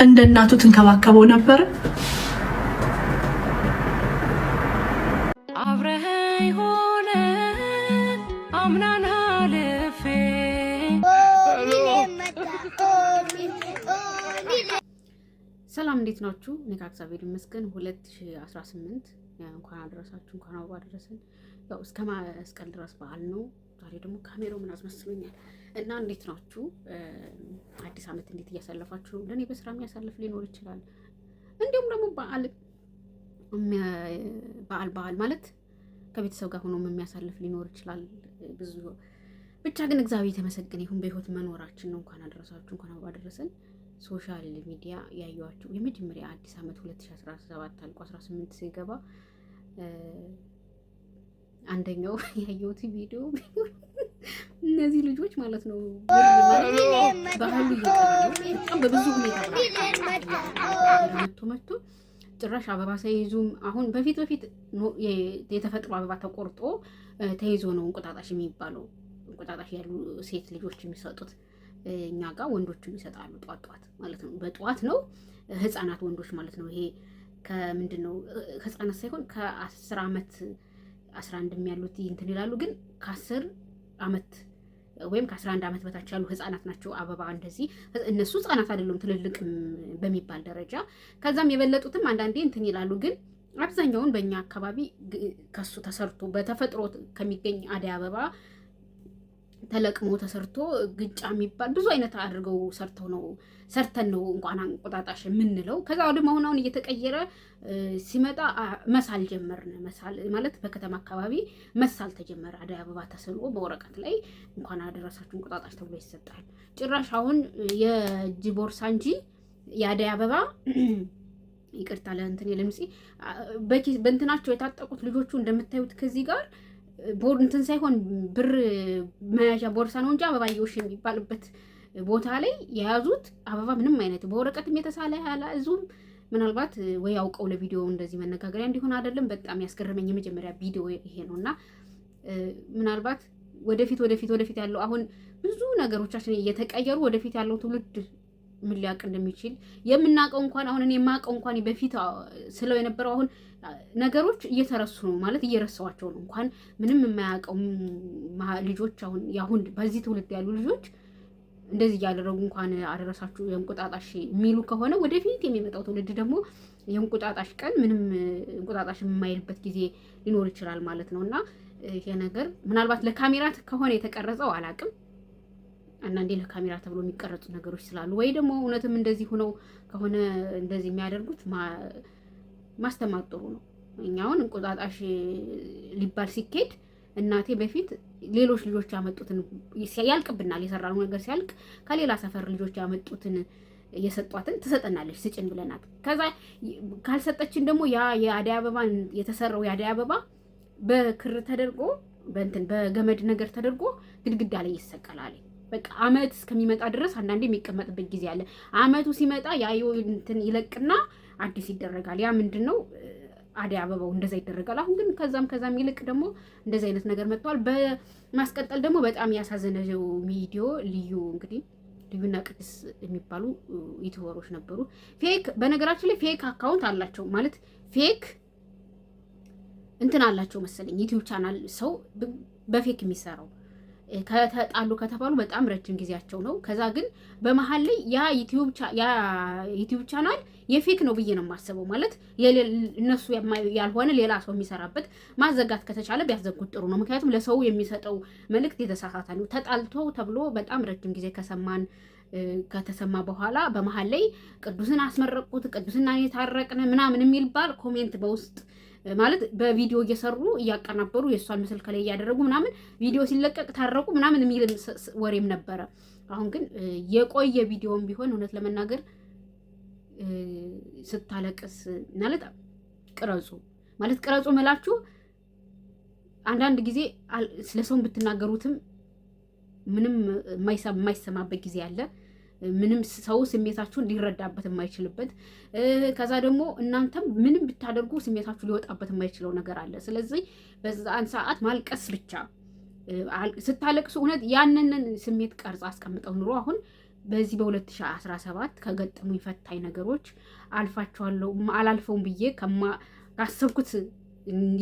እንደ እናቱ ትንከባከበው ነበር። አብረኸኝ ሆነ አምናና ልፌ ሰላም እንዴት ናችሁ? እኔ ከእግዚአብሔር ይመስገን 2018 እንኳን አደረሳችሁ፣ እንኳን አብሮ አደረሰን። ያው እስከ መስቀል ድረስ በዓል ነው። ዛሬ ደግሞ ካሜራው ምን አስመስሎኛል እና እንዴት ናችሁ? አዲስ ዓመት እንዴት እያሳለፋችሁ ነው? ለኔ በስራ የሚያሳልፍ ሊኖር ይችላል። እንዲሁም ደግሞ በዓል ማለት ከቤተሰብ ጋር ሆኖ የሚያሳልፍ ሊኖር ይችላል። ብዙ ብቻ ግን እግዚአብሔር የተመሰገነ ይሁን በህይወት መኖራችን ነው። እንኳን አደረሳችሁ፣ እንኳን አብሮ አደረሰን። ሶሻል ሚዲያ ያዩዋቸው የመጀመሪያ አዲስ ዓመት 2017 አልቆ 18 ሲገባ አንደኛው ያየሁት ቪዲዮ እነዚህ ልጆች ማለት ነው ባህሉ እየቀረ በጣም በብዙ ሁኔታ መቶ ጭራሽ አበባ ሳይዙም አሁን በፊት የተፈጥሮ አበባ ተቆርጦ ተይዞ ነው እንቁጣጣሽ የሚባለው። እንቁጣጣሽ ያሉ ሴት ልጆች የሚሰጡት እኛ ጋር ወንዶችም ይሰጣሉ። ጧት ማለት ነው። በጧት ነው ህፃናት ወንዶች ማለት ነው። ይሄ ከምንድን ነው ህፃናት ሳይሆን ከ10 ዓመት 11 የሚያሉት እንትን ይላሉ። ግን ከ10 ዓመት ወይም ከ11 ዓመት በታች ያሉ ህፃናት ናቸው አበባ እንደዚህ። እነሱ ህፃናት አይደሉም ትልልቅ በሚባል ደረጃ። ከዛም የበለጡትም አንዳንዴ እንትን ይላሉ። ግን አብዛኛውን በእኛ አካባቢ ከሱ ተሰርቶ በተፈጥሮ ከሚገኝ አደይ አበባ ተለቅሞ ተሰርቶ ግጫ የሚባል ብዙ አይነት አድርገው ሰርተን ነው እንኳን እንቁጣጣሽ የምንለው። ከዛ ደግሞ አሁን እየተቀየረ ሲመጣ መሳል ጀመርን። መሳል ማለት በከተማ አካባቢ መሳል ተጀመረ። አደይ አበባ ተስሎ በወረቀት ላይ እንኳን አደረሳችሁ እንቁጣጣሽ ተብሎ ይሰጣል። ጭራሽ አሁን የእጅ ቦርሳ እንጂ የአደይ አበባ ይቅርታ ለእንትን ለምሲ በእንትናቸው የታጠቁት ልጆቹ እንደምታዩት ከዚህ ጋር እንትን ሳይሆን ብር መያዣ ቦርሳ ነው እንጂ አበባየውሽ የሚባልበት ቦታ ላይ የያዙት አበባ ምንም አይነት በወረቀትም የተሳለ ያላዙም። ምናልባት ወይ አውቀው ለቪዲዮ እንደዚህ መነጋገሪያ እንዲሆን አይደለም። በጣም ያስገረመኝ የመጀመሪያ ቪዲዮ ይሄ ነውና ምናልባት ወደፊት ያለው አሁን ብዙ ነገሮቻችን እየተቀየሩ ወደፊት ያለው ትውልድ ምን ሊያውቅ እንደሚችል የምናውቀው እንኳን አሁን እኔ የማውቀው እንኳን በፊት ስለው የነበረው አሁን ነገሮች እየተረሱ ነው ማለት እየረሳዋቸው ነው። እንኳን ምንም የማያውቀው ልጆች አሁን በዚህ ትውልድ ያሉ ልጆች እንደዚህ እያደረጉ እንኳን አደረሳችሁ የእንቁጣጣሽ የሚሉ ከሆነ ወደፊት የሚመጣው ትውልድ ደግሞ የእንቁጣጣሽ ቀን ምንም እንቁጣጣሽ የማይልበት ጊዜ ሊኖር ይችላል ማለት ነው። እና ይሄ ነገር ምናልባት ለካሜራ ከሆነ የተቀረጸው አላውቅም። አንዳንዴ ለካሜራ ተብሎ የሚቀረጹ ነገሮች ስላሉ ወይ ደግሞ እውነትም እንደዚህ ሆነው ከሆነ እንደዚህ የሚያደርጉት ማስተማር ጥሩ ነው። እኛውን እንቁጣጣሽ ሊባል ሲኬድ እናቴ በፊት ሌሎች ልጆች ያመጡትን ያልቅብናል። የሰራነው ነገር ሲያልቅ ከሌላ ሰፈር ልጆች ያመጡትን የሰጧትን ትሰጠናለች ስጭን ብለናት። ከዛ ካልሰጠችን ደግሞ ያ የአደይ አበባ የተሰራው የአደይ አበባ በክር ተደርጎ በገመድ ነገር ተደርጎ ግድግዳ ላይ ይሰቀላል። በቃ አመት እስከሚመጣ ድረስ አንዳንዴ የሚቀመጥበት ጊዜ አለ። አመቱ ሲመጣ ያ እንትን ይለቅና አዲስ ይደረጋል። ያ ምንድነው አደይ አበባው እንደዛ ይደረጋል። አሁን ግን ከዛም ይልቅ ደግሞ እንደዛ አይነት ነገር መጥቷል። በማስቀጠል ደግሞ በጣም ያሳዘነው ቪዲዮ ልዩና ቅድስ የሚባሉ ዩቲዩበሮች ነበሩ። ፌክ በነገራችን ላይ ፌክ አካውንት አላቸው ማለት ፌክ እንትን አላቸው መሰለኝ ዩቲዩብ ቻናል ሰው በፌክ የሚሰራው ከተጣሉ ከተባሉ በጣም ረጅም ጊዜያቸው ነው። ከዛ ግን በመሀል ላይ ያ ዩቲዩብ ቻናል የፌክ ነው ብዬ ነው የማስበው። ማለት እነሱ ያልሆነ ሌላ ሰው የሚሰራበት ማዘጋት ከተቻለ ቢያዘጉት ጥሩ ነው። ምክንያቱም ለሰው የሚሰጠው መልእክት የተሳሳተ ነው። ተጣልቶ ተብሎ በጣም ረጅም ጊዜ ከተሰማ በኋላ በመሀል ላይ ቅዱስን አስመረቁት፣ ቅዱስና የታረቅን ምናምን የሚባል ኮሜንት በውስጥ ማለት በቪዲዮ እየሰሩ እያቀናበሩ የእሷን ምስል ከላይ እያደረጉ ምናምን ቪዲዮ ሲለቀቅ ታረቁ ምናምን የሚል ወሬም ነበረ። አሁን ግን የቆየ ቪዲዮም ቢሆን እውነት ለመናገር ስታለቅስ ማለት ቅረጹ መላችሁ አንዳንድ ጊዜ ስለሰውን ብትናገሩትም ምንም የማይሰማበት ጊዜ አለ። ምንም ሰው ስሜታችሁን ሊረዳበት የማይችልበት ከዛ ደግሞ እናንተም ምንም ብታደርጉ ስሜታችሁ ሊወጣበት የማይችለው ነገር አለ። ስለዚህ በዛን ሰዓት ማልቀስ ብቻ ስታለቅሱ እውነት ያንን ስሜት ቀርጻ አስቀምጠው ኑሮ አሁን በዚህ በ2017 ከገጠሙኝ ፈታኝ ነገሮች አልፋቸዋለሁ። አላልፈውም ብዬ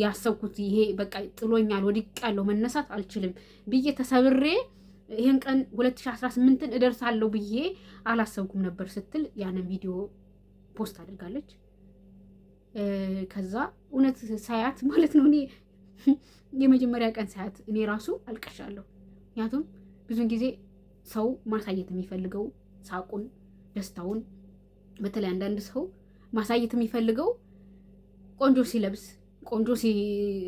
ያሰብኩት ይሄ በቃ ጥሎኛል፣ ወድቄያለሁ፣ መነሳት አልችልም ብዬ ተሰብሬ ይሄን ቀን 2018ን እደርሳለሁ ብዬ አላሰብኩም ነበር ስትል ያንን ቪዲዮ ፖስት አድርጋለች። ከዛ እውነት ሳያት ማለት ነው እኔ የመጀመሪያ ቀን ሳያት እኔ ራሱ አልቀሻለሁ። ምክንያቱም ብዙን ጊዜ ሰው ማሳየት የሚፈልገው ሳቁን፣ ደስታውን፣ በተለይ አንዳንድ ሰው ማሳየት የሚፈልገው ቆንጆ ሲለብስ፣ ቆንጆ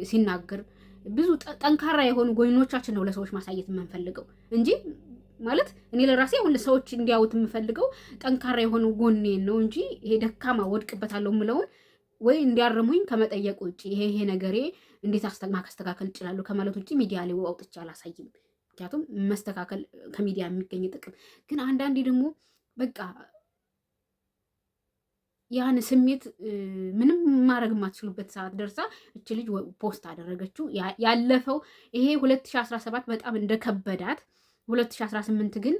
ሲናገር፣ ብዙ ጠንካራ የሆኑ ጎኖቻችን ነው ለሰዎች ማሳየት የምንፈልገው እንጂ ማለት እኔ ለራሴ አሁን ለሰዎች እንዲያዩት የምፈልገው ጠንካራ የሆኑ ጎኔን ነው እንጂ ይሄ ደካማ ወድቅበታለሁ የምለውን ወይ እንዲያርሙኝ ከመጠየቅ ውጭ ይሄ ነገሬ እንዴት ማስተካከል እችላለሁ ከማለት ውጭ ሚዲያ ላይ አውጥቼ አላሳይም። ምክንያቱም መስተካከል ከሚዲያ የሚገኝ ጥቅም ግን አንዳንዴ ደግሞ በቃ ያን ስሜት ምንም ማድረግ የማትችሉበት ሰዓት ደርሳ እች ልጅ ፖስት አደረገችው። ያለፈው ይሄ 2017 በጣም እንደከበዳት 2018 ግን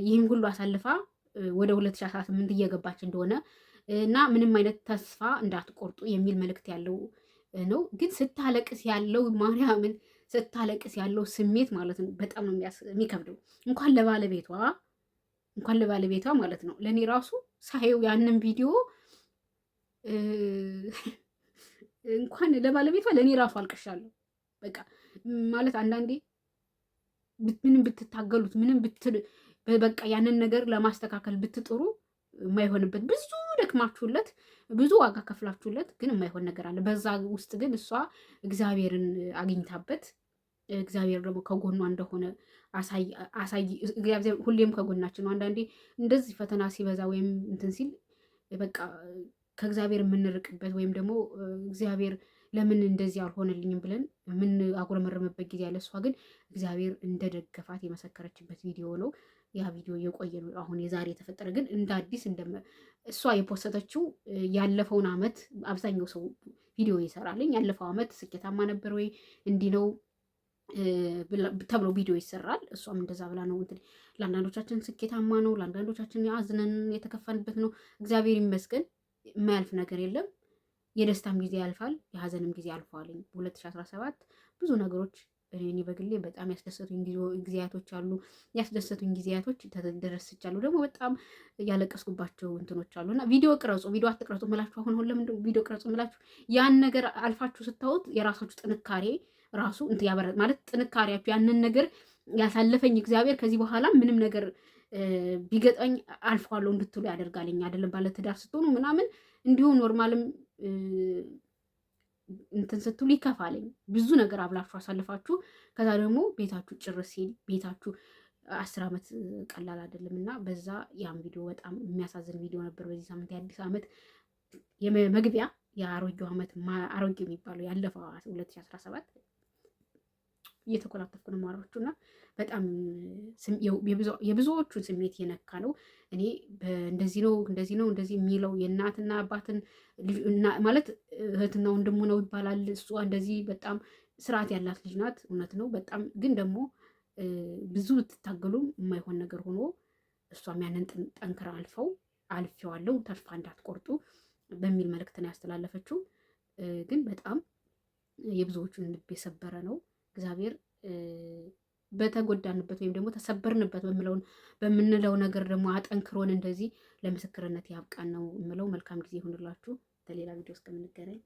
ይህን ሁሉ አሳልፋ ወደ 2018 እየገባች እንደሆነ እና ምንም አይነት ተስፋ እንዳትቆርጡ የሚል መልእክት ያለው ነው። ግን ስታለቅስ ያለው ማርያምን ስታለቅስ ያለው ስሜት ማለት ነው በጣም ነው የሚከብደው። እንኳን ለባለቤቷ ማለት ነው ለእኔ ራሱ ሳየው ያንን ቪዲዮ እንኳን ለባለቤቷ ለእኔ ራሱ አልቅሻለሁ። በቃ ማለት አንዳንዴ ምንም ብትታገሉት ምንም በቃ ያንን ነገር ለማስተካከል ብትጥሩ የማይሆንበት ብዙ ደክማችሁለት ብዙ ዋጋ ከፍላችሁለት ግን የማይሆን ነገር አለ። በዛ ውስጥ ግን እሷ እግዚአብሔርን አግኝታበት እግዚአብሔር ደግሞ ከጎኗ እንደሆነ አሳይ። እግዚአብሔር ሁሌም ከጎናችን ነው። አንዳንዴ እንደዚህ ፈተና ሲበዛ ወይም እንትን ሲል በቃ ከእግዚአብሔር የምንርቅበት ወይም ደግሞ እግዚአብሔር ለምን እንደዚህ አልሆነልኝም ብለን የምናጉረመረምበት ጊዜ ያለ፣ እሷ ግን እግዚአብሔር እንደደገፋት የመሰከረችበት ቪዲዮ ነው። ያ ቪዲዮ የቆየ ነው። አሁን የዛሬ የተፈጠረ ግን እንደ አዲስ እሷ የፖሰተችው ያለፈውን አመት አብዛኛው ሰው ቪዲዮ ይሰራልኝ ያለፈው አመት ስኬታማ ነበር ወይ እንዲህ ነው ተብሎ ቪዲዮ ይሰራል። እሷም እንደዛ ብላ ነው እንትን ለአንዳንዶቻችን ስኬታማ ነው፣ ለአንዳንዶቻችን አዝነን የተከፋንበት ነው። እግዚአብሔር ይመስገን የማያልፍ ነገር የለም። የደስታም ጊዜ ያልፋል፣ የሀዘንም ጊዜ አልፈዋልኝ። በ2017 ብዙ ነገሮች እኔ በግሌ በጣም ያስደሰቱኝ ጊዜያቶች አሉ። ያስደሰቱኝ ጊዜያቶች ተደረስቻለሁ። ደግሞ በጣም ያለቀስኩባቸው እንትኖች አሉ። እና ቪዲዮ ቅረጹ፣ ቪዲዮ አትቅረጹ ምላችሁ አሁን ለምንድን ቪዲዮ ቅረጹ ምላችሁ? ያን ነገር አልፋችሁ ስታዩት የራሳችሁ ጥንካሬ ራሱ እንትን ያበረ ማለት ጥንካሬያችሁ ያንን ነገር ያሳለፈኝ እግዚአብሔር ከዚህ በኋላ ምንም ነገር ቢገጠኝ አልፈዋለሁ እንድትሉ ያደርጋልኝ። አይደለም ባለትዳር ስትሆኑ ምናምን እንዲሁ ኖርማልም እንትን ስትሉ ይከፋልኝ። ብዙ ነገር አብላችሁ አሳልፋችሁ ከዛ ደግሞ ቤታችሁ ጭርስ ሲል ቤታችሁ 10 ዓመት ቀላል አይደለም እና በዛ ያን ቪዲዮ በጣም የሚያሳዝን ቪዲዮ ነበር። በዚህ ሳምንት የአዲስ ዓመት የመግቢያ የአሮጌው ዓመት አሮጌው የሚባለው ያለፈው 2017 እየተኮላተፍኩ ነው ማሮቹ እና በጣም የብዙዎቹን ስሜት የነካ ነው። እኔ እንደዚህ ነው እንደዚህ የሚለው የእናትና አባትን ማለት እህትና ወንድሙ ነው ይባላል። እሷ እንደዚህ በጣም ስርዓት ያላት ልጅ ናት። እውነት ነው በጣም ግን ደግሞ ብዙ ብትታገሉም የማይሆን ነገር ሆኖ እሷም ያንን ጠንክራ አልፌዋለሁ ተስፋ እንዳትቆርጡ በሚል መልእክት ነው ያስተላለፈችው። ግን በጣም የብዙዎቹን ልብ የሰበረ ነው። እግዚአብሔር በተጎዳንበት ወይም ደግሞ ተሰበርንበት በምንለው ነገር ደግሞ አጠንክሮን እንደዚህ ለምስክርነት ያብቃን ነው የምለው። መልካም ጊዜ ይሁንላችሁ። በሌላ ቪዲዮ እስከምንገናኝ